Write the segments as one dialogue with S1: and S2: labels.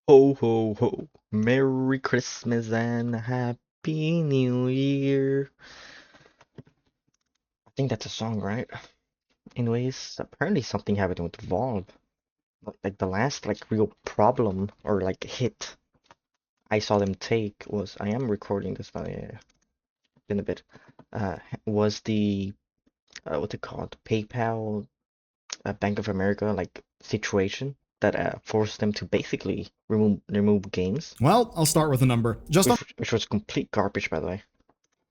S1: Ho ho ho. Merry Christmas and Happy New Year. I think that's a song, right? Anyways, apparently something happened with Valve. Like the last real problem or hit I saw them take was I am recording this by in a bit. Uh was the what's it called? PayPal, Bank of America situation that forced them to basically remove games,
S2: Well, I'll start with a number. Just
S1: which was complete garbage, by the way.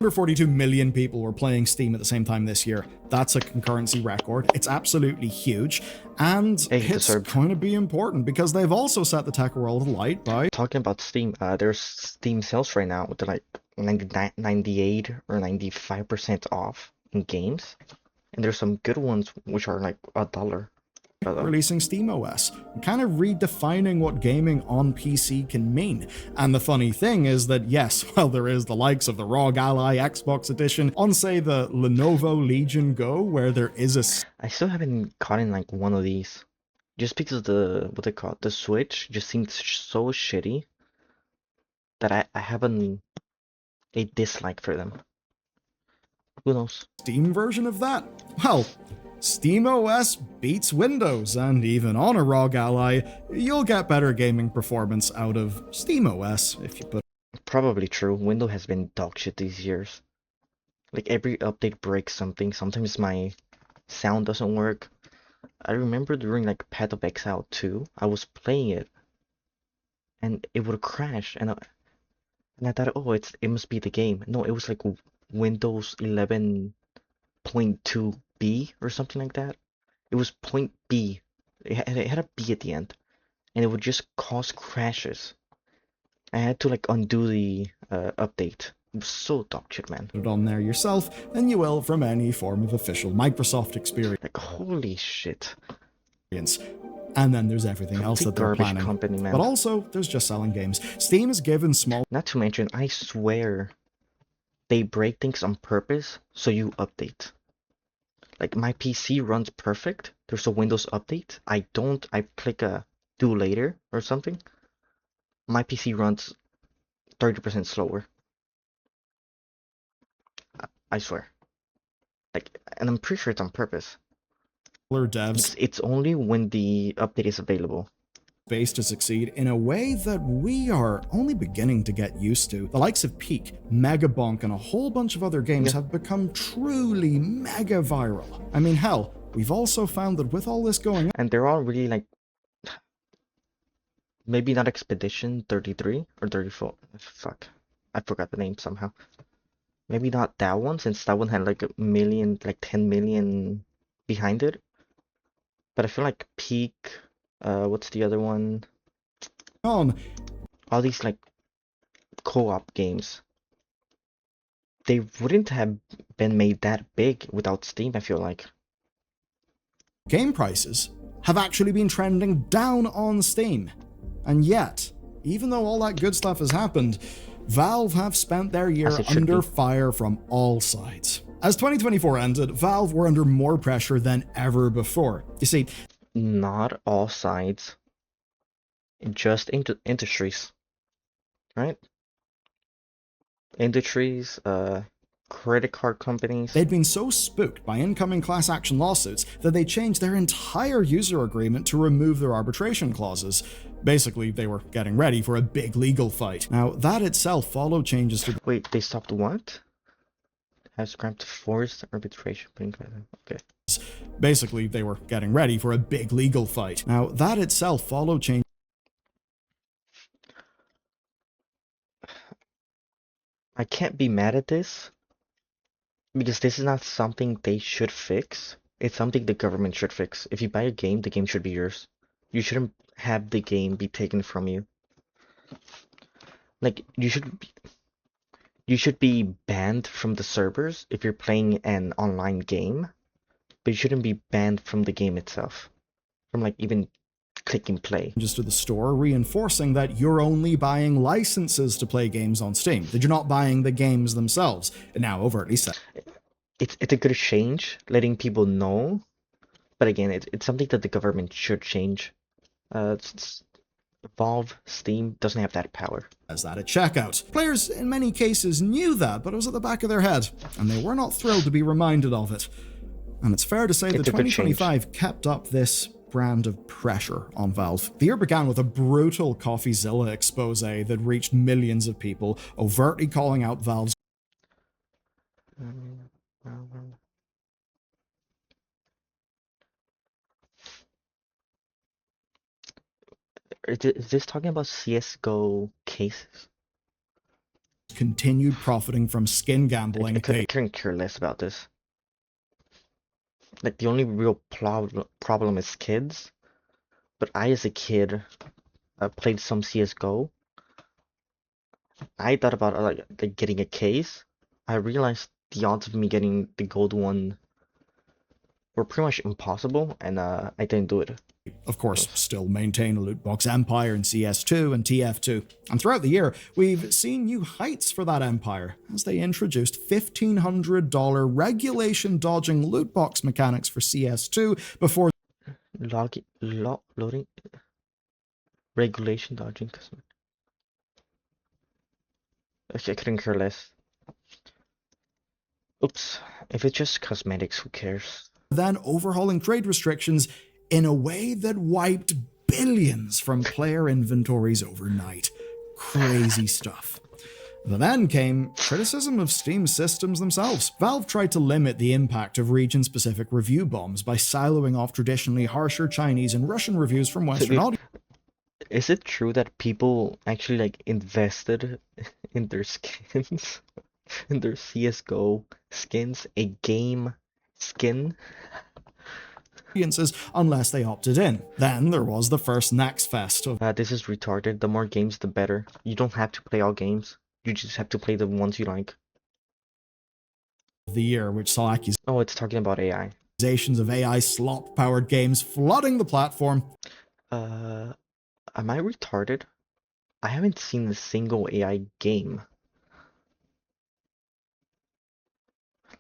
S2: under 42 million people were playing Steam at the same time this year. That's a concurrency record. It's absolutely huge. And
S1: Hey,
S2: it's
S1: deserved.
S2: going to be important because they've also set the tech world alight by
S1: Talking about Steam, there's Steam sales right now with 99, 98 or 95% off in games, and there's some good ones which are like $1.
S2: releasing SteamOS, kind of redefining what gaming on PC can mean. And the funny thing is that, yes, while there is the likes of the ROG Ally Xbox Edition on, say, the Lenovo Legion Go, where there is a
S1: I still haven't caught in one of these, just because the what they call it, the Switch just seems so shitty that I haven't a dislike for them. Who knows?
S2: Steam version of that? Well, SteamOS beats Windows, and even on a ROG Ally, you'll get better gaming performance out of SteamOS if you put
S1: Probably true. Windows has been dog shit these years. Like every update breaks something. Sometimes my sound doesn't work. I remember during Path of Exile 2, I was playing it and it would crash and I thought, oh, it must be the game. No, it was like Windows 11.2B or something like that. It was point B. It had a B at the end, and it would just cause crashes. I had to undo the update. It was so dog shit, man.
S2: it on there yourself than you will from any form of official Microsoft experience.
S1: Like holy shit.
S2: And then there's everything else
S1: Complete
S2: that they're
S1: garbage
S2: planning.
S1: company, man.
S2: But also, there's just selling games. Steam has given small
S1: Not to mention, I swear they break things on purpose so you update. Like my PC runs perfect. There's a Windows update. I click a do later or something. My PC runs 30% slower. I swear. And I'm pretty sure it's on purpose.
S2: devs
S1: It's only when the update is available.
S2: base to succeed in a way that we are only beginning to get used to. The likes of Peak, Megabonk, and a whole bunch of other games have become truly mega viral. I mean, hell, we've also found that with all this going on,
S1: And they're all really maybe not Expedition 33 or 34. Fuck. I forgot the name somehow. Maybe not that one, since that one had a million, 10 million behind it. But I feel like Peak, what's the other one? All these co-op games, they wouldn't have been made that big without Steam, I feel like.
S2: game prices have actually been trending down on Steam. And yet, even though all that good stuff has happened, Valve have spent their year under fire from all sides. As 2024 ended, Valve were under more pressure than ever before. You see,
S1: not all sides, just into industries, right? Industries, credit card companies.
S2: They'd been so spooked by incoming class action lawsuits that they changed their entire user agreement to remove their arbitration clauses. Basically, they were getting ready for a big legal fight. Now, that itself followed changes to...
S1: Wait, they stopped what? Has scrapped forced arbitration. Okay.
S2: Basically, they were getting ready for a big legal fight. Now, that itself followed changes...
S1: I can't be mad at this, because this is not something they should fix. It's something the government should fix. If you buy a game, the game should be yours. You shouldn't have the game be taken from you. Like, you should be banned from the servers if you're playing an online game, but you shouldn't be banned from the game itself. From even clicking play.
S2: Just to the store, reinforcing that you're only buying licenses to play games on Steam, that you're not buying the games themselves. And now overtly said.
S1: It's a good change, letting people know, but again, it's something that the government should change. Valve, Steam doesn't have that power.
S2: As that at checkout. Players in many cases knew that, but it was at the back of their head, and they were not thrilled to be reminded of it. And it's fair to say that
S1: It's a good
S2: 2025 kept up this brand of pressure on Valve. The year began with a brutal CoffeeZilla expose that reached millions of people, overtly calling out Valve's
S1: Is this talking about CSGO cases?
S2: continued profiting from skin gambling.
S1: I couldn't care less about this. Like, the only real problem is kids. But I, as a kid, played some CSGO. I thought about like getting a case. I realized the odds of me getting the gold one were pretty much impossible, and I didn't do it.
S2: Of course, still maintain a loot box empire in CS2 and TF2. And throughout the year, we've seen new heights for that empire as they introduced $1,500 regulation dodging loot box mechanics for CS2 before
S1: Loading regulation dodging. Okay, I couldn't care less. Oops, if it's just cosmetics, who cares?
S2: then overhauling trade restrictions in a way that wiped billions from player inventories overnight. Crazy stuff. Then came criticism of Steam's systems themselves. Valve tried to limit the impact of region-specific review bombs by siloing off traditionally harsher Chinese and Russian reviews from Western audiences.
S1: Is it true that people actually like invested in their skins, in their CSGO skins, a game skin?
S2: Unless they opted in. Then there was the first Next Fest of
S1: This is retarded. The more games, the better. You don't have to play all games. You just have to play the ones you like.
S2: the year, which saw
S1: Oh, it's talking about AI.
S2: accusations of AI slop-powered games flooding the platform.
S1: Am I retarded? I haven't seen a single AI game.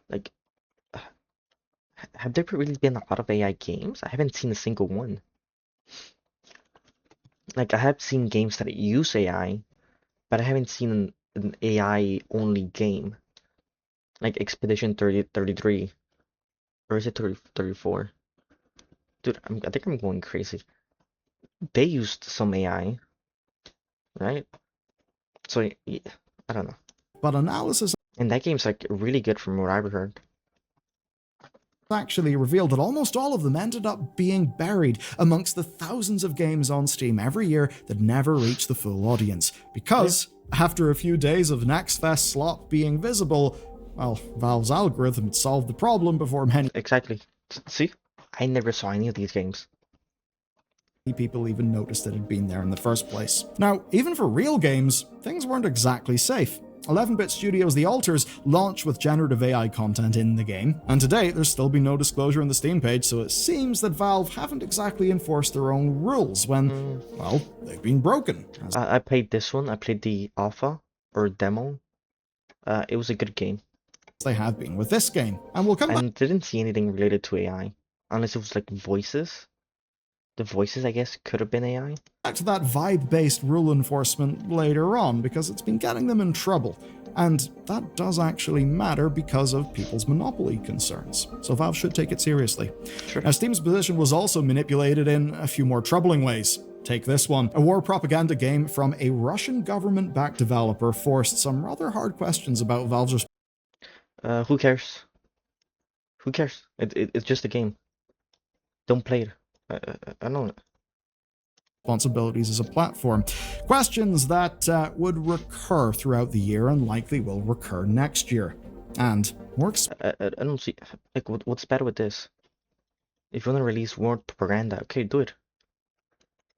S1: Like, have there really been a lot of AI games? I haven't seen a single one. Like, I have seen games that use AI, but I haven't seen an AI-only game. Like Expedition 3033. Or is it 34? Dude, I think I'm going crazy. They used some AI, right? So, yeah, I don't know.
S2: But analysis
S1: And that game's like really good from what I've heard.
S2: actually revealed that almost all of them ended up being buried amongst the thousands of games on Steam every year that never reach the full audience. Because after a few days of Next Fest slop being visible, well, Valve's algorithm had solved the problem before many
S1: Exactly. See? I never saw any of these games.
S2: people even noticed it had been there in the first place. Now, even for real games, things weren't exactly safe. 11-bit Studios' The Alters launched with generative AI content in the game, and to date there's still been no disclosure on the Steam page, so it seems that Valve haven't exactly enforced their own rules when, well, they've been broken.
S1: I played this one. I played the alpha or demo. It was a good game.
S2: They have been with this game, and we'll come
S1: And didn't see anything related to AI, unless it was like voices. The voices, I guess, could have been AI.
S2: back to that vibe-based rule enforcement later on, because it's been getting them in trouble. And that does actually matter because of people's monopoly concerns. So Valve should take it seriously.
S1: Sure.
S2: Now, Steam's position was also manipulated in a few more troubling ways. Take this one. A war propaganda game from a Russian government-backed developer forced some rather hard questions about Valve's
S1: Who cares? Who cares? It's just a game. Don't play it. I know it.
S2: responsibilities as a platform. Questions that would recur throughout the year and likely will recur next year. And more
S1: I don't see like what's bad with this. If you want to release war propaganda, okay, do it.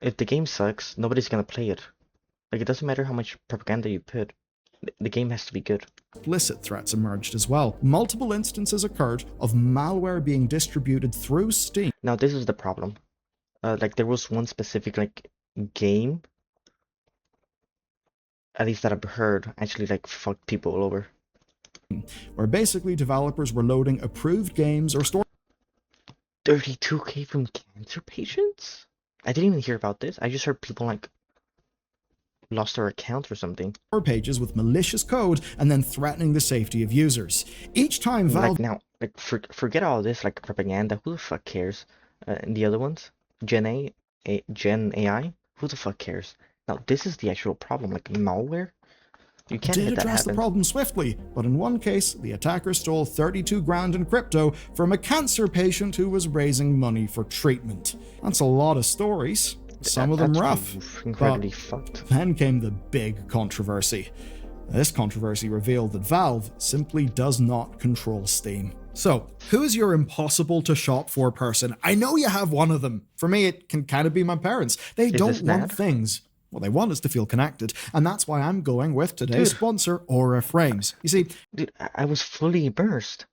S1: If the game sucks, nobody's gonna play it. Like, it doesn't matter how much propaganda you put. The game has to be good.
S2: explicit threats emerged as well. Multiple instances occurred of malware being distributed through Steam.
S1: Now this is the problem. Like, there was one specific like game, at least that I've heard, actually like fucked people all over.
S2: Where basically developers were loading approved games or stories
S1: 32K from cancer patients? I didn't even hear about this. I just heard people like lost their account or something.
S2: Pages with malicious code and then threatening the safety of users. Each time Valve
S1: Like now, like forget all this like propaganda. Who the fuck cares? And the other ones, Gen AI. Who the fuck cares? Now this is the actual problem. Like malware. You can't
S2: did
S1: let that
S2: address the
S1: happen.
S2: problem swiftly, but in one case, the attacker stole 32 grand in crypto from a cancer patient who was raising money for treatment. That's a lot of stories, some of them rough.
S1: Incredibly
S2: but
S1: fucked.
S2: then came the big controversy. This controversy revealed that Valve simply does not control Steam. So, who is your impossible to shop for person? I know you have one of them. For me, it can kind of be my parents. They don't want things. What they want is to feel connected, and that's why I'm going with today's sponsor, Aura Frames. You see,
S1: dude, I was fully immersed.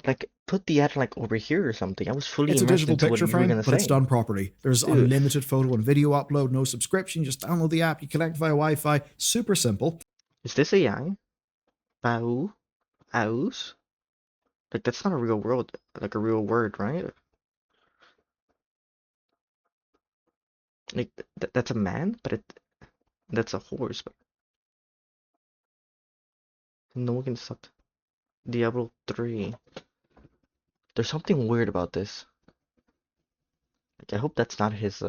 S1: Like, put the ad like over here or something. I was fully
S2: it's a
S1: immersed
S2: digital
S1: into
S2: picture
S1: what you were
S2: frame,
S1: gonna
S2: but
S1: say.
S2: it's done properly. There's unlimited photo and video upload, no subscription. You just download the app, you connect via Wi-Fi. Super simple.
S1: Is this AI? Bau? Aus? Like, that's not a real world, like a real word, right? Like, that's a man, but that's a horse. But no one can stop. Diablo 3. There's something weird about this. Like, I hope that's not his.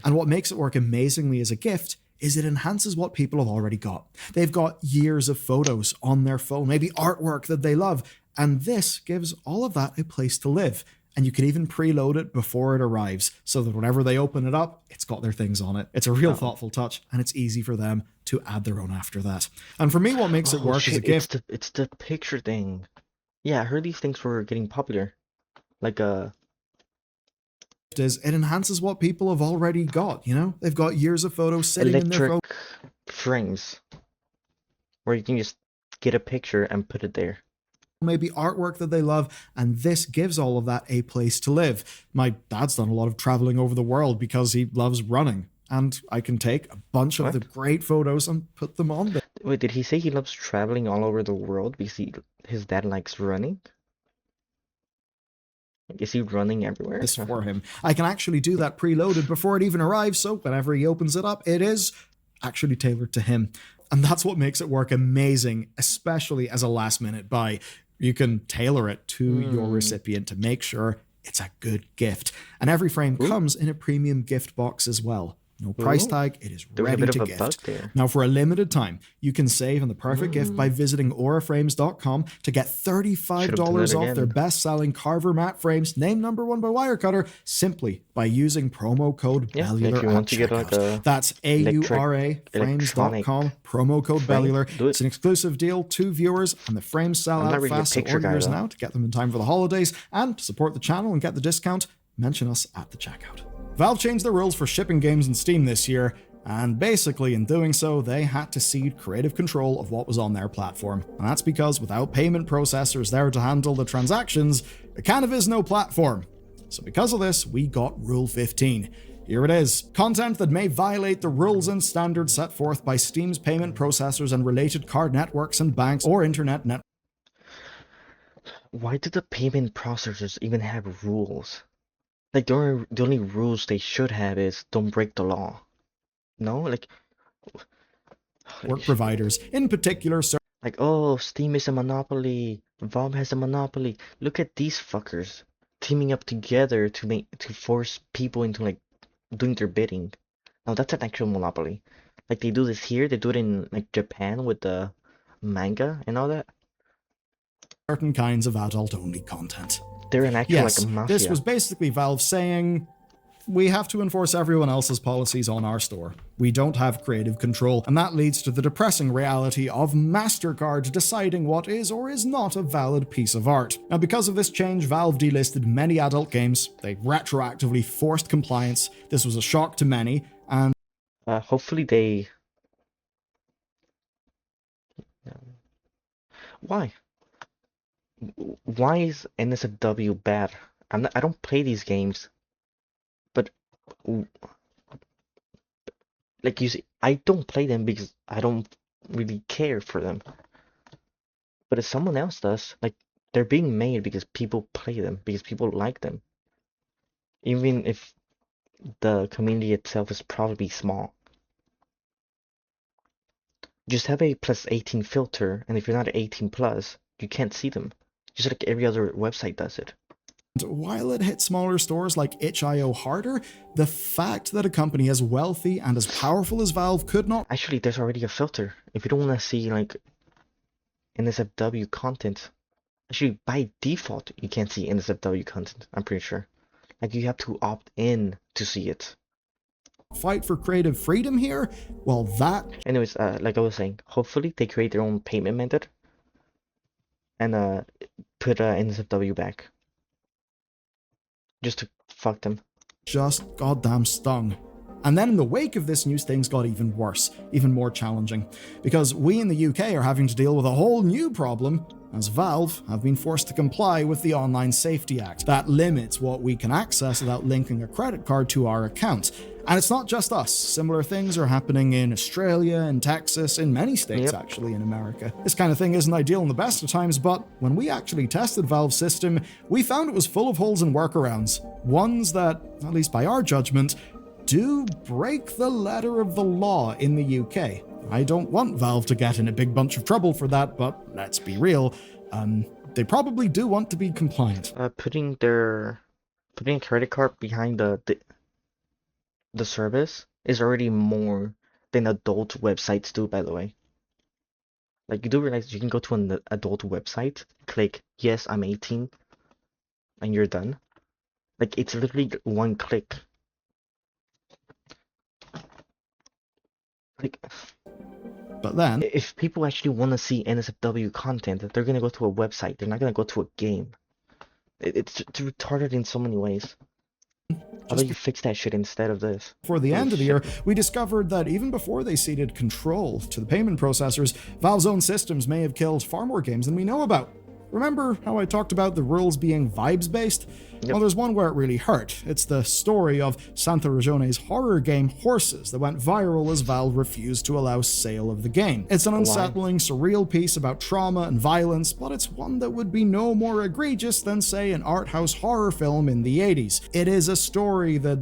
S2: And what makes it work amazingly as a gift is it enhances what people have already got. They've got years of photos on their phone, maybe artwork that they love, and this gives all of that a place to live. And you can even preload it before it arrives, so that whenever they open it up, it's got their things on it. It's a real thoughtful touch, and it's easy for them to add their own after that. And for me, what makes it work as a gift...
S1: It's the picture thing. Yeah, I heard these things were getting popular. Like,
S2: is it enhances what people have already got, you know? They've got years of photos sitting in their phone.
S1: Frames. Where you can just get a picture and put it there.
S2: Maybe artwork that they love, and this gives all of that a place to live. My dad's done a lot of traveling over the world because he loves running, and I can take a bunch of the great photos and put them on there.
S1: Wait, did he say he loves traveling all over the world because his dad likes running? Is he running everywhere?
S2: This for him. I can actually do that preloaded before it even arrives, so whenever he opens it up, it is actually tailored to him. And that's what makes it work amazing, especially as a last-minute buy. You can tailor it to your recipient to make sure it's a good gift. And every frame comes in a premium gift box as well. No price tag, it is ready to gift. Now, for a limited time, you can save on the perfect gift by visiting auraframes.com to get $35 off their best-selling Carver matte frames, named #1 by Wirecutter, simply by using promo code Bellular at checkout. That's auraframes.com, promo code Bellular. It's an exclusive deal to viewers, and the frames sell out fast, so order yours now to get them in time for the holidays, and to support the channel and get the discount, mention us at the checkout. Valve changed the rules for shipping games in Steam this year, and basically in doing so, they had to cede creative control of what was on their platform. And that's because without payment processors there to handle the transactions, there kind of is no platform. So because of this, we got Rule 15. Here it is. Content that may violate the rules and standards set forth by Steam's payment processors and related card networks and banks or internet networks.
S1: Why do the payment processors even have rules? Like, the only rules they should have is don't break the law. No? Like
S2: work providers, in particular...
S1: Like, oh, Steam is a monopoly. Valve has a monopoly. Look at these fuckers teaming up together to force people into, like, doing their bidding. Now, that's an actual monopoly. Like, they do this here. They do it in, like, Japan with the manga and all that.
S2: Certain kinds of adult-only content.
S1: They're an actual, like, a mafia.
S2: This was basically Valve saying, we have to enforce everyone else's policies on our store. We don't have creative control, and that leads to the depressing reality of MasterCard deciding what is or is not a valid piece of art. Now, because of this change, Valve delisted many adult games. They retroactively forced compliance. This was a shock to many, and
S1: hopefully they... Why? Why is NSFW bad? I don't play these games, but like you see, I don't play them because I don't really care for them. But if someone else does, like, they're being made because people play them, because people like them. Even if the community itself is probably small. Just have a plus 18 filter, and if you're not 18 plus, you can't see them. Just like every other website does it.
S2: While it hit smaller stores like itch.io harder, the fact that a company as wealthy and as powerful as Valve could not.
S1: Actually, there's already a filter. If you don't want to see like NSFW content, actually by default you can't see NSFW content. I'm pretty sure. Like you have to opt in to see it.
S2: Fight for creative freedom here? Well, that.
S1: Anyways, like I was saying, hopefully they create their own payment method and put NSFW back. Just to fuck them.
S2: Just goddamn stung. And then in the wake of this news, things got even worse, even more challenging, because we in the UK are having to deal with a whole new problem, as Valve have been forced to comply with the Online Safety Act that limits what we can access without linking a credit card to our account. And it's not just us. Similar things are happening in Australia, in Texas, in many states actually in America. This kind of thing isn't ideal in the best of times, but when we actually tested Valve's system, we found it was full of holes and workarounds. Ones that, at least by our judgment, do break the letter of the law in the UK. I don't want Valve to get in a big bunch of trouble for that, but let's be real. They probably do want to be compliant.
S1: Putting a credit card behind the service is already more than adult websites do, by the way. Like you do realize you can go to an adult website, click yes, I'm 18, and you're done. Like it's literally one click. Like,
S2: but then,
S1: if people actually want to see NSFW content, they're gonna go to a website. They're not gonna go to a game. It's retarded in so many ways. How about you fix that shit instead of this?
S2: For the end of the year, we discovered that even before they ceded control to the payment processors, Valve's own systems may have killed far more games than we know about. Remember how I talked about the rules being vibes-based?
S1: Yep.
S2: Well, there's one where it really hurt. It's the story of Santa Ragione's horror game Horses that went viral as Valve refused to allow sale of the game. It's an unsettling, surreal piece about trauma and violence, but it's one that would be no more egregious than, say, an art house horror film in the 80s. It is a story that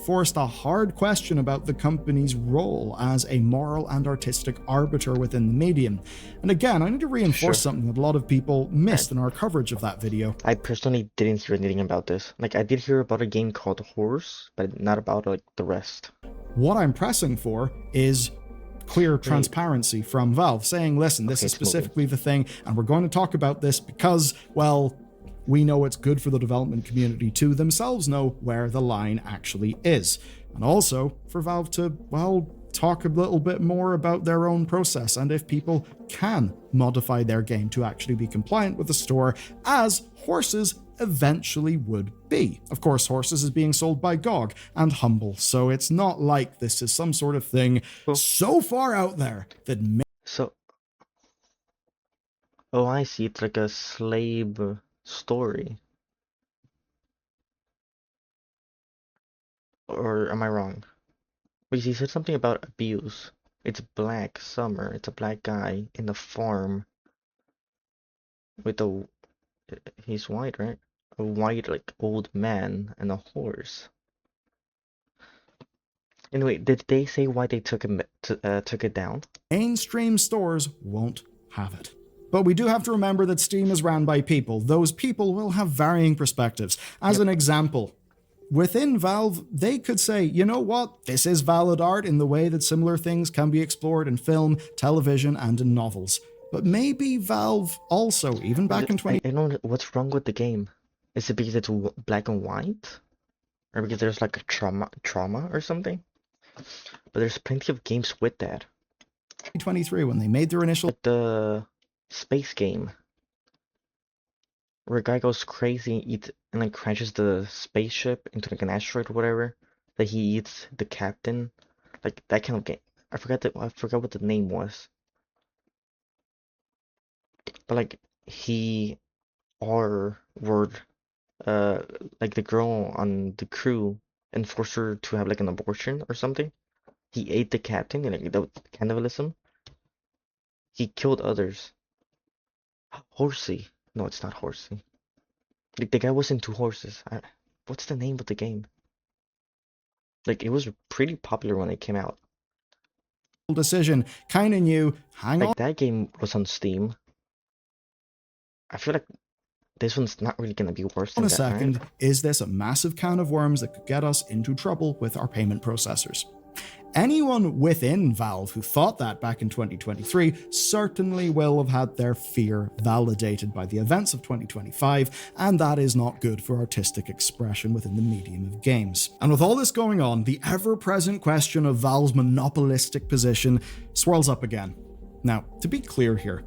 S2: forced a hard question about the company's role as a moral and artistic arbiter within the medium. And again, I need to reinforce something that a lot of people missed in our coverage of that video.
S1: I personally didn't hear anything about this. Like, I did hear about a game called Horse, but not about, like, the rest.
S2: What I'm pressing for is clear transparency from Valve, saying, listen, this is specifically the thing, and we're going to talk about this because, well, we know it's good for the development community to themselves know where the line actually is. And also for Valve to, well, talk a little bit more about their own process and if people can modify their game to actually be compliant with the store, as Horses eventually would be. Of course, Horses is being sold by GOG and Humble, so it's not like this is some sort of thing so far out there that
S1: oh, I see. It's like a slave story. Or am I wrong? Wait, he said something about abuse. It's Black Summer. It's a black guy in a farm with a... He's white, right? A white, like, old man and a horse. Anyway, did they say why they took it down?
S2: Mainstream stores won't have it. But we do have to remember that Steam is ran by people. Those people will have varying perspectives. As an example, within Valve, they could say, you know what, this is valid art in the way that similar things can be explored in film, television, and in novels. But maybe Valve also, even back in 20...
S1: I don't know what's wrong with the game. Is it because it's black and white? Or because there's like a trauma or something? But there's plenty of games with that.
S2: 2023, when they made their initial...
S1: Like the space game. Where a guy goes crazy and like crashes the spaceship into like an asteroid or whatever. That he eats the captain. Like that kind of game. I forgot what the name was. But like he or word like the girl on the crew and forced her to have like an abortion or something. He ate the captain and like that was cannibalism. He killed others. Horsey. No, it's not Horsey. Like the guy was into horses. What's the name of the game? Like, it was pretty popular when it came out.
S2: Decision, kind of new. Hang on
S1: Like, that game was on Steam. I feel like this one's not really gonna be worse than
S2: a
S1: that,
S2: second.
S1: right?
S2: Is this a massive can of worms that could get us into trouble with our payment processors? Anyone within Valve who thought that back in 2023 certainly will have had their fear validated by the events of 2025, and that is not good for artistic expression within the medium of games. And with all this going on, the ever-present question of Valve's monopolistic position swirls up again. Now, to be clear here,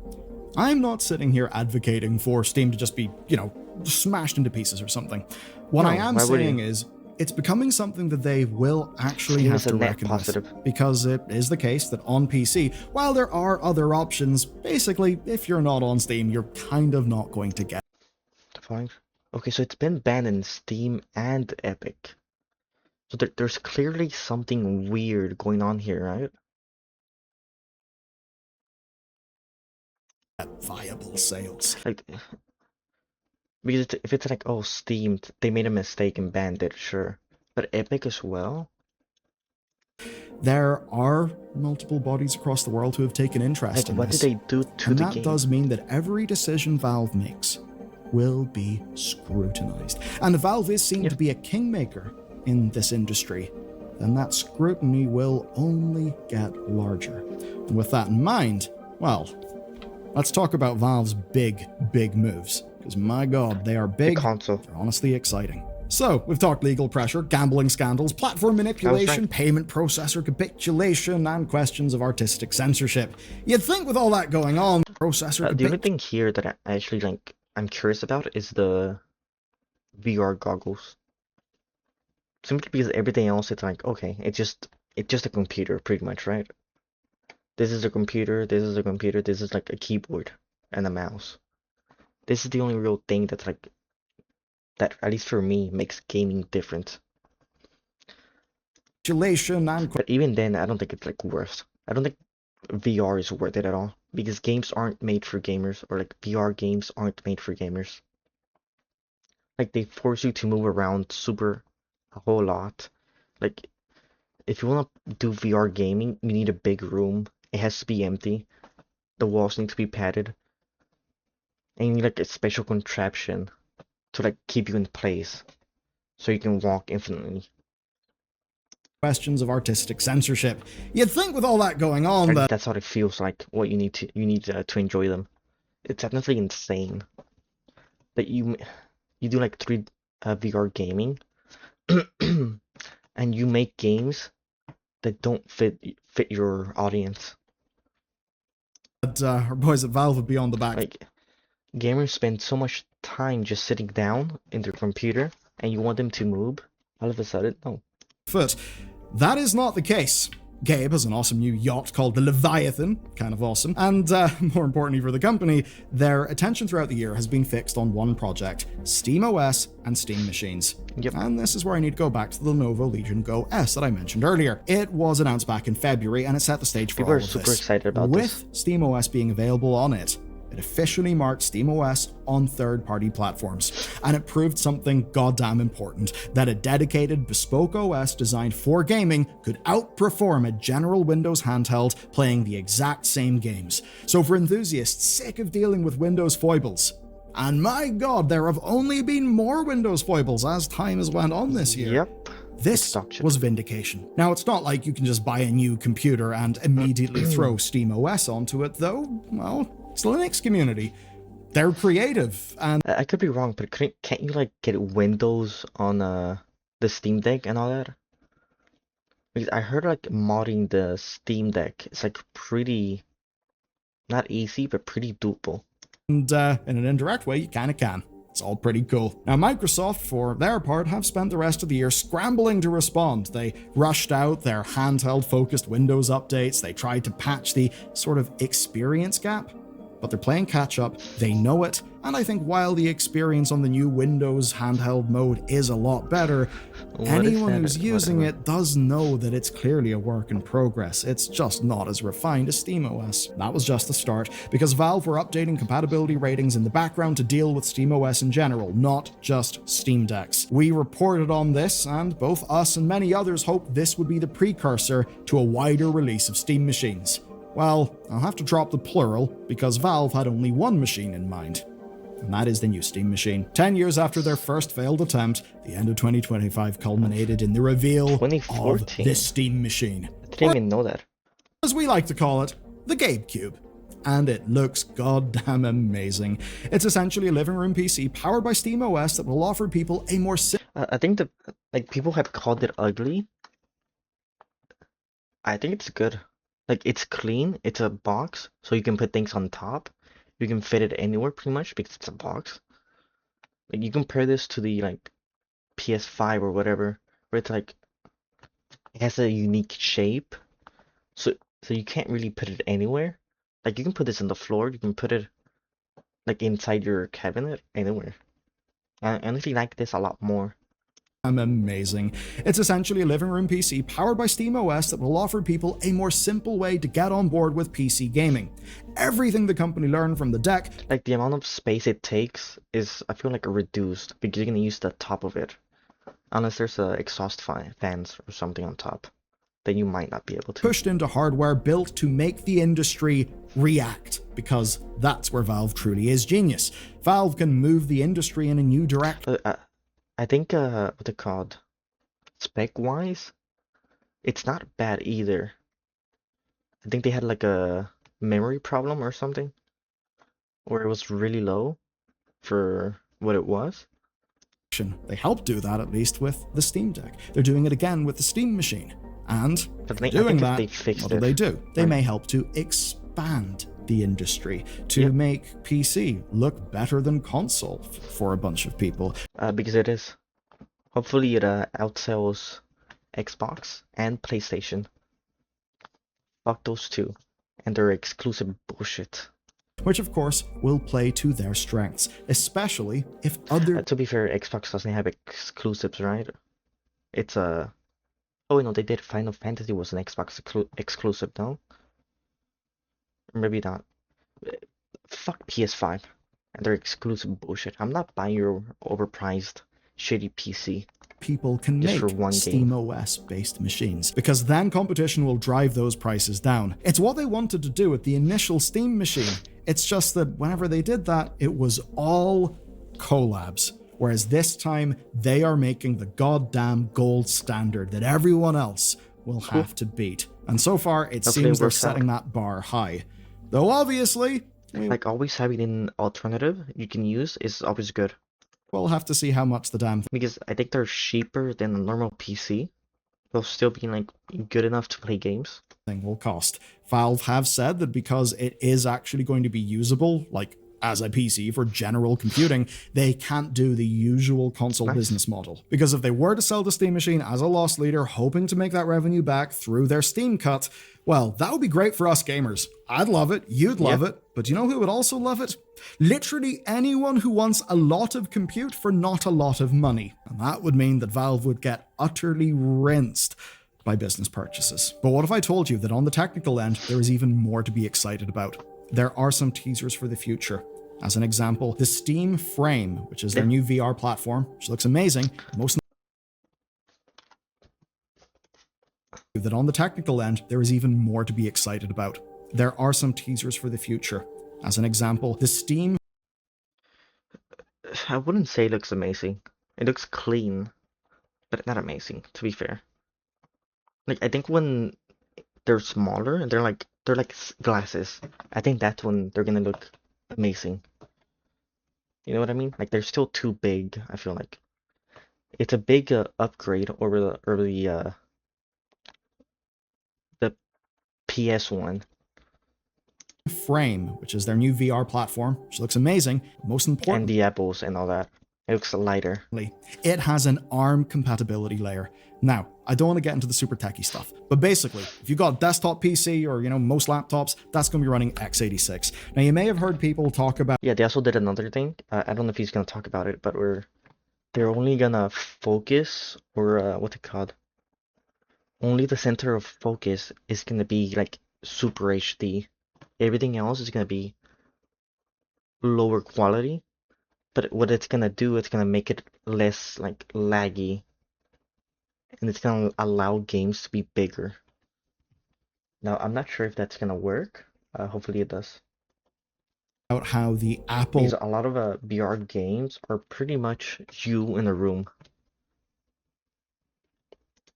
S2: I'm not sitting here advocating for Steam to just be, smashed into pieces or something. What I am saying is, it's becoming something that they will actually
S1: Steam
S2: have
S1: is a
S2: to
S1: net
S2: reckon
S1: positive.
S2: with, because it is the case that on PC, while there are other options, basically, if you're not on Steam, you're kind of not going to get
S1: Fine. Okay, so it's been banned in Steam and Epic. So there's clearly something weird going on here, right?
S2: viable sales.
S1: Like, because if it's like, oh, Steam, they made a mistake and banned it, sure. But Epic as well?
S2: There are multiple bodies across the world who have taken interest in
S1: what
S2: this.
S1: did they do to
S2: and
S1: the
S2: that
S1: game?
S2: does mean that every decision Valve makes will be scrutinized. And if Valve is seen to be a kingmaker in this industry, then that scrutiny will only get larger. And with that in mind, well, let's talk about Valve's big moves. Because my god, they are big,
S1: The console.
S2: they're honestly exciting. So, we've talked legal pressure, gambling scandals, platform manipulation, payment processor capitulation, and questions of artistic censorship. You'd think with all that going on, processor
S1: The only thing here that I actually I'm curious about is the VR goggles. Simply because everything else, it's like, okay, it's just a computer, pretty much, right? This is a computer, this is a computer, this is like a keyboard and a mouse. This is the only real thing that's like, that at least for me, makes gaming different. But even then, I don't think it's like worth. I don't think VR is worth it at all. Because games aren't made for gamers, or like VR games aren't made for gamers. Like, they force you to move around a whole lot. Like, if you want to do VR gaming, you need a big room. It has to be empty. The walls need to be padded. And you need like a special contraption to like keep you in place so you can walk infinitely.
S2: Questions of artistic censorship. You'd think with all that going on that
S1: that's what it feels like. What you need to enjoy them. It's definitely insane that you do like VR gaming and you make games that don't fit your audience.
S2: Our boys at Valve would be on the back.
S1: Like, gamers spend so much time just sitting down in their computer, and you want them to move. All of a sudden, no.
S2: Foot. That is not the case. Gabe has an awesome new yacht called the Leviathan, kind of awesome, and more importantly for the company, their attention throughout the year has been fixed on one project, SteamOS and Steam Machines.
S1: Yep.
S2: And this is where I need to go back to the Lenovo Legion Go S that I mentioned earlier. It was announced back in February, and it set the stage for
S1: People
S2: all
S1: are
S2: of
S1: super
S2: this.
S1: excited about
S2: With SteamOS being available on it, it officially marked SteamOS on third-party platforms, and it proved something goddamn important, that a dedicated bespoke OS designed for gaming could outperform a general Windows handheld playing the exact same games. So for enthusiasts sick of dealing with Windows foibles, and my god, there have only been more Windows foibles as time has went on this year.
S1: Yep.
S2: This was vindication. Now, it's not like you can just buy a new computer and immediately throw SteamOS onto it, though. Well, it's the Linux community. They're creative, and
S1: I could be wrong, but can't you like get Windows on the Steam Deck and all that? Because I heard like modding the Steam Deck is like pretty, not easy, but pretty doable.
S2: And in an indirect way, you kind of can. It's all pretty cool. Now, Microsoft, for their part, have spent the rest of the year scrambling to respond. They rushed out their handheld-focused Windows updates. They tried to patch the sort of experience gap. but they're playing catch up, they know it, and I think while the experience on the new Windows handheld mode is a lot better, anyone who's using it does know that it's clearly a work in progress. It's just not as refined as SteamOS. That was just the start, because Valve were updating compatibility ratings in the background to deal with SteamOS in general, not just Steam Decks. We reported on this, and both us and many others hoped this would be the precursor to a wider release of Steam machines. Well, I'll have to drop the plural, because Valve had only one machine in mind. And that is the new Steam machine. 10 years after their first failed attempt, the end of 2025 culminated in the reveal of the Steam machine.
S1: I didn't even know that.
S2: As we like to call it, the GabeCube. And it looks goddamn amazing. It's essentially a living room PC powered by SteamOS that will offer people a more
S1: I think people have called it ugly. I think it's good. Like, it's clean, it's a box, so you can put things on top. You can fit it anywhere pretty much because it's a box. Like, you compare this to the like PS5 or whatever, where it's like it has a unique shape. So you can't really put it anywhere. Like, you can put this on the floor, you can put it like inside your cabinet, anywhere. I honestly like this a lot more.
S2: Amazing. It's essentially a living room PC powered by SteamOS that will offer people a more simple way to get on board with PC gaming. Everything the company learned from the deck,
S1: like the amount of space it takes is, I feel like, reduced because you're gonna use the top of it. Unless there's exhaust fans or something on top, then you might not be able to.
S2: Pushed into hardware built to make the industry react, because that's where Valve truly is genius. Valve can move the industry in a new direction.
S1: I think, what's it called? Spec-wise, it's not bad either. I think they had like a memory problem or something, where it was really low for what it was.
S2: They helped do that, at least, with the Steam Deck. They're doing it again with the Steam machine. And doing that, what do they do? They may help to expand the industry to make PC look better than console for a bunch of people.
S1: Because it is. Hopefully it outsells Xbox and PlayStation. Fuck those two and their exclusive bullshit.
S2: Which of course will play to their strengths, especially if other...
S1: to be fair, Xbox doesn't have exclusives, right? It's a... Oh no, they did. Final Fantasy was an Xbox exclusive, no? Maybe not. Fuck PS5 and their exclusive bullshit. I'm not buying your overpriced, shitty PC.
S2: People can make SteamOS based machines, because then competition will drive those prices down. It's what they wanted to do with the initial Steam machine. It's just that whenever they did that, it was all collabs. Whereas this time, they are making the goddamn gold standard that everyone else will have to beat. And so far, it seems they're setting that bar high. Though obviously...
S1: like, always having an alternative you can use is always good.
S2: We'll have to see how much the damn...
S1: because I think they're cheaper than a normal PC. They'll still be, like, good enough to play games.
S2: ...thing will cost. Valve have said that because it is actually going to be usable, like, as a PC for general computing, they can't do the usual console business model. Because if they were to sell the Steam machine as a loss leader, hoping to make that revenue back through their Steam cut, well, that would be great for us gamers. I'd love it, you'd love it, but you know who would also love it? Literally anyone who wants a lot of compute for not a lot of money. And that would mean that Valve would get utterly rinsed by business purchases. But what if I told you that on the technical end, there is even more to be excited about? There are some teasers for the future. As an example, the Steam Frame, which is their new VR platform, which looks amazing. Most that on the technical end, there is even more to be excited about. There are some teasers for the future. As an example, the Steam...
S1: I wouldn't say it looks amazing. It looks clean, but not amazing, to be fair. Like, I think when they're smaller and they're like glasses, I think that's when they're gonna look amazing. You know what I mean? Like, they're still too big, I feel like. It's a big upgrade over the PS1.
S2: Frame, which is their new VR platform, which looks amazing. Most important,
S1: and the apples and all that. It looks lighter.
S2: It has an ARM compatibility layer. Now, I don't want to get into the super techie stuff, but basically, if you've got a desktop PC or, most laptops, that's going to be running x86. Now, you may have heard people talk about...
S1: Yeah, they also did another thing. I don't know if he's going to talk about it, but they're only going to focus, or what's it called? Only the center of focus is going to be like Super HD. Everything else is going to be lower quality. But what it's gonna do, it's gonna make it less like laggy, and it's gonna allow games to be bigger. Now, I'm not sure if that's gonna work. Hopefully it does.
S2: About how the Apple...
S1: Because a lot of VR games are pretty much you in a room.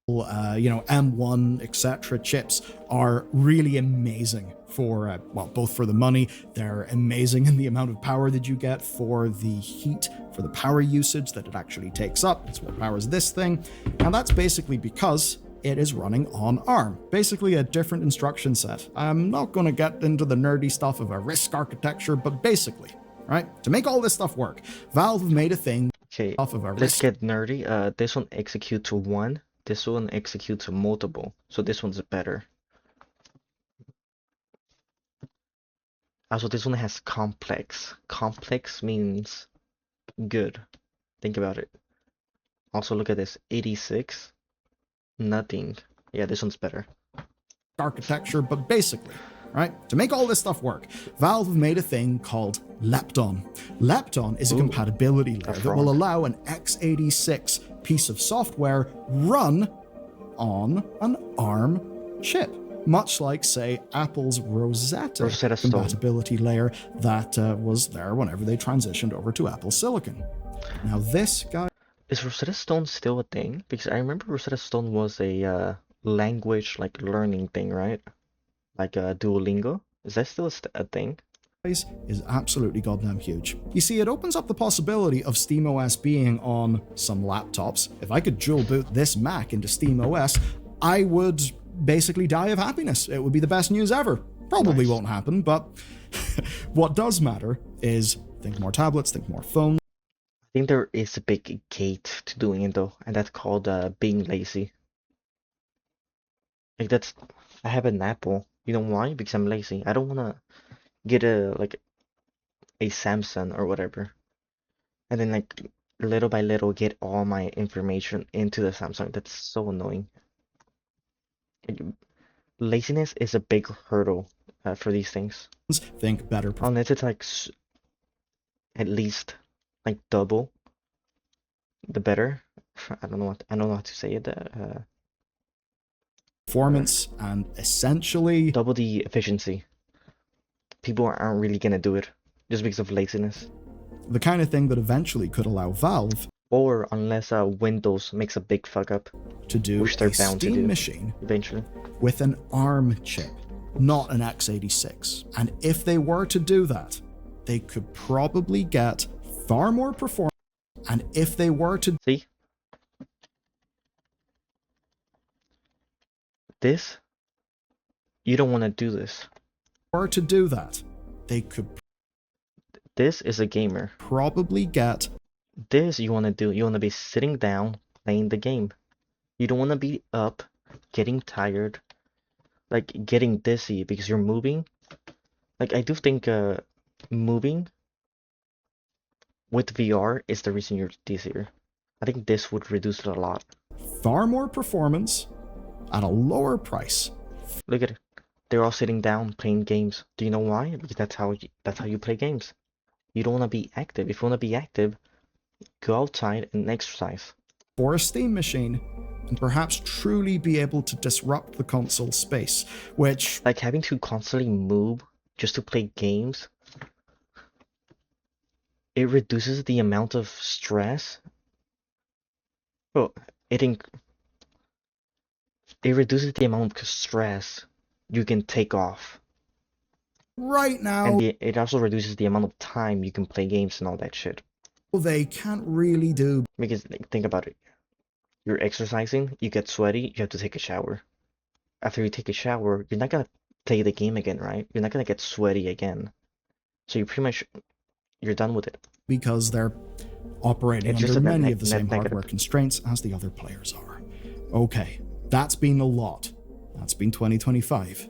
S2: M1, etc. chips are really amazing for, both for the money, they're amazing in the amount of power that you get, for the heat, for the power usage that it actually takes up. It's what powers this thing. And that's basically because it is running on ARM, basically a different instruction set. I'm not going to get into the nerdy stuff of a RISC architecture, but basically, right, to make all this stuff work, Valve have made a thing off of a RISC.
S1: Let's get nerdy. This one executes to 1. This one executes to multiple, so this one's better. Also, this one has complex. Complex means good. Think about it. Also, look at this. 86. Nothing. Yeah, this one's better.
S2: Architecture, but basically, right, to make all this stuff work, Valve have made a thing called Lepton. Lepton is a compatibility layer that will allow an x86 piece of software run on an ARM chip, much like, say, Apple's Rosetta compatibility layer that was there whenever they transitioned over to Apple Silicon. Now this guy...
S1: Is Rosetta Stone still a thing? Because I remember Rosetta Stone was a language like learning thing, right? Like Duolingo. Is that still a thing?
S2: Is absolutely goddamn huge. You see, it opens up the possibility of SteamOS being on some laptops. If I could dual boot this Mac into SteamOS, I would basically die of happiness. It would be the best news ever. Probably won't happen, but what does matter is think more tablets, think more phones.
S1: I think there is a big gate to doing it though, and that's called being lazy. Like I have an Apple. You know why? Because I'm lazy. I don't wanna get a Samsung or whatever, and then like little by little get all my information into the Samsung. That's so annoying. Like, laziness is a big hurdle for these things.
S2: Think better.
S1: Unless it's like at least like double, the better. I don't know how to say it.
S2: Performance and essentially
S1: double the efficiency. People aren't really gonna do it just because of laziness.
S2: The kind of thing that eventually could allow Valve,
S1: or unless Windows makes a big fuck up,
S2: to do
S1: which they're
S2: a
S1: bound
S2: Steam
S1: to do
S2: machine
S1: eventually
S2: with an ARM chip, not an x86. And if they were to do that, they could probably get far more performance. And if they were to
S1: see this, you don't want to do this.
S2: Or to do that, they could.
S1: This is a gamer.
S2: Probably get.
S1: This you want to do. You want to be sitting down playing the game. You don't want to be up, getting tired, like getting dizzy because you're moving. Like I do think moving with VR is the reason you're dizzier. I think this would reduce it a lot.
S2: Far more performance at a lower price.
S1: Look at it. They're all sitting down playing games. Do you know why? Because that's how you play games. You don't want to be active. If you want to be active, go outside and exercise.
S2: For a Steam machine, and perhaps truly be able to disrupt the console space, which...
S1: Like having to constantly move just to play games, it reduces the amount of stress. Well, it reduces the amount of stress you can take off.
S2: Right now...
S1: And it also reduces the amount of time you can play games and all that shit.
S2: They can't really do...
S1: Because think about it. You're exercising, you get sweaty, you have to take a shower. After you take a shower, you're not gonna play the game again, right? You're not gonna get sweaty again. So you're done with it.
S2: Because they're operating
S1: It's just
S2: under
S1: a
S2: many of the same
S1: negative.
S2: hardware constraints as the other players are. Okay, that's been a lot. That's been 2025.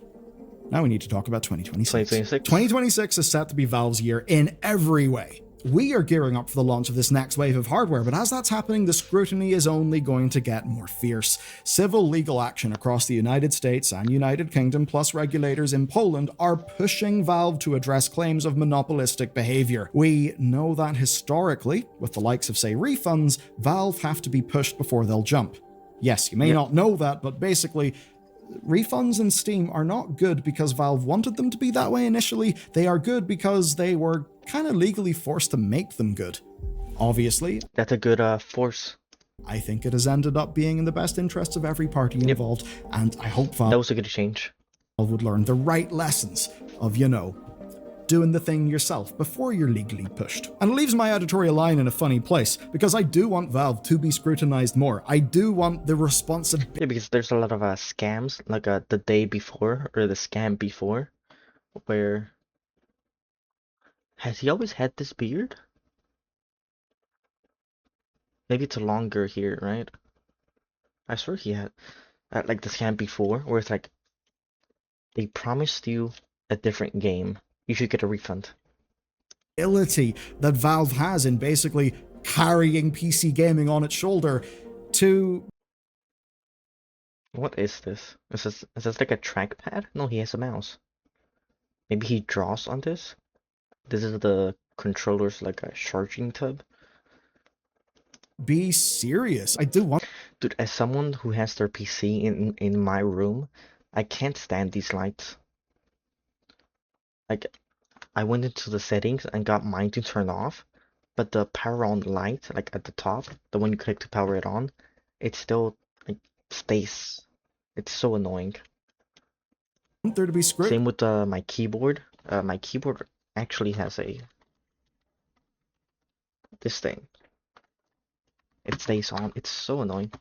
S2: Now we need to talk about 2026. 2026 is set to be Valve's year in every way. We are gearing up for the launch of this next wave of hardware, but as that's happening, the scrutiny is only going to get more fierce. Civil legal action across the United States and United Kingdom, plus regulators in Poland, are pushing Valve to address claims of monopolistic behavior. We know that historically, with the likes of, say, refunds, Valve have to be pushed before they'll jump. Yes, you may not know that, but basically, refunds in Steam are not good because Valve wanted them to be that way initially. They are good because they were kind of legally forced to make them good. Obviously,
S1: that's a good force.
S2: I think it has ended up being in the best interests of every party involved, and I hope Valve
S1: that was a good change.
S2: Would learn the right lessons of, doing the thing yourself before you're legally pushed. And it leaves my editorial line in a funny place, because I do want Valve to be scrutinized more. I do want the responsibility.
S1: Yeah, because there's a lot of scams, like the day before, or the scam before, where... Has he always had this beard? Maybe it's longer here, right? I swear he had, like the scam before, where it's like, they promised you a different game. You should get a refund.
S2: Ability that Valve has in basically carrying PC gaming on its shoulder to...
S1: What is this? Is this like a trackpad? No, he has a mouse. Maybe he draws on this? This is the controller's like a charging tub.
S2: Be serious. I do want...
S1: Dude, as someone who has their PC in my room, I can't stand these lights. Like, I went into the settings and got mine to turn off, but the power on light, like at the top, the one you click to power it on, it still like stays. It's so annoying.
S2: there to be script.
S1: Same with my keyboard. My keyboard actually has this thing. It stays on. It's so annoying.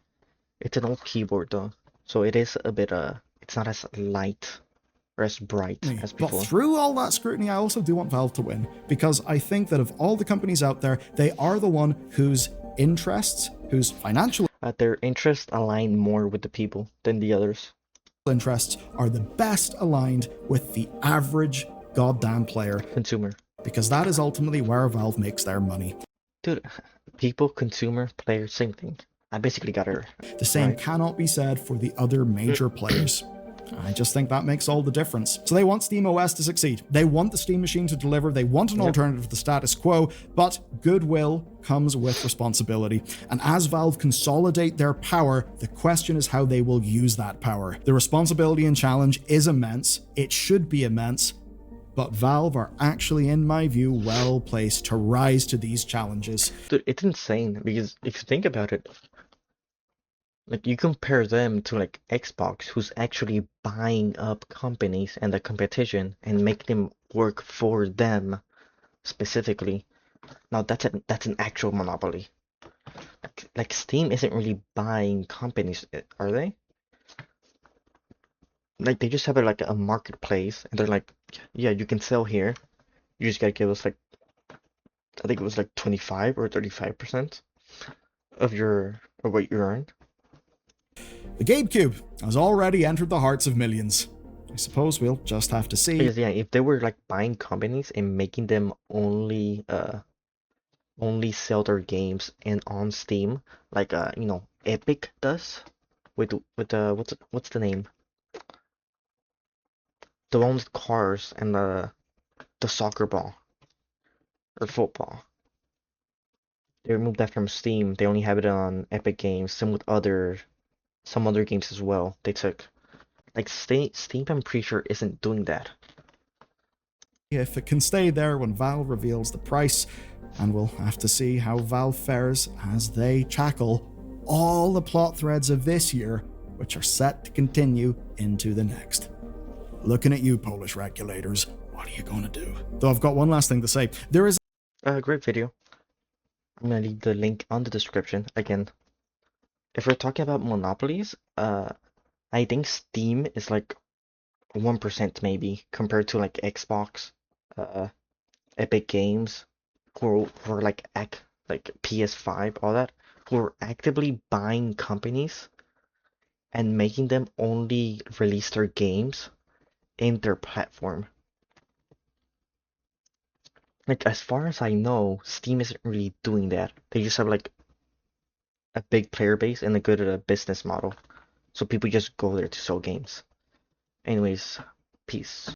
S1: It's an old keyboard though, so it is a bit it's not as light or as bright as before.
S2: But through all that scrutiny, I also do want Valve to win, because I think that of all the companies out there, they are the one whose interests, whose financial
S1: their interests align more with the people than the others.
S2: Interests are the best aligned with the average goddamn player.
S1: Consumer.
S2: Because that is ultimately where Valve makes their money.
S1: Dude, people, consumer, player, same thing. I basically got her.
S2: The same cannot be said for the other major players. I just think that makes all the difference. So they want SteamOS to succeed. They want the Steam machine to deliver. They want an alternative to the status quo, but goodwill comes with responsibility. And as Valve consolidate their power, the question is how they will use that power. The responsibility and challenge is immense. It should be immense. But Valve are actually, in my view, well placed to rise to these challenges.
S1: Dude, it's insane, because if you think about it, like, you compare them to like Xbox, who's actually buying up companies and the competition and make them work for them specifically. Now that's an actual monopoly. Like Steam isn't really buying companies, are they? Like, they just have like a marketplace, and they're like, yeah, you can sell here. You just gotta give us like, I think it was like 25 or 35% of what you earn.
S2: The GameCube has already entered the hearts of millions. I suppose we'll just have to see.
S1: Because, yeah, if they were like buying companies and making them only sell their games on Steam, like Epic does with what's the name? The one with cars and the soccer ball or football. They removed that from Steam. They only have it on Epic Games. Some other games as well. They took, like, Steam. I'm pretty sure isn't doing that.
S2: If it can stay there when Valve reveals the price, and we'll have to see how Valve fares as they tackle all the plot threads of this year, which are set to continue into the next. Looking at you, Polish regulators, what are you going to do? Though I've got one last thing to say. There is
S1: a great video. I'm gonna leave the link on the description again. If we're talking about monopolies, I think Steam is like 1% maybe compared to like Xbox, Epic Games, who are like like PS5, all that, who are actively buying companies and making them only release their games in their platform. Like, as far as I know, Steam isn't really doing that. They just have like a big player base and a good business model. So people just go there to sell games. Anyways, peace.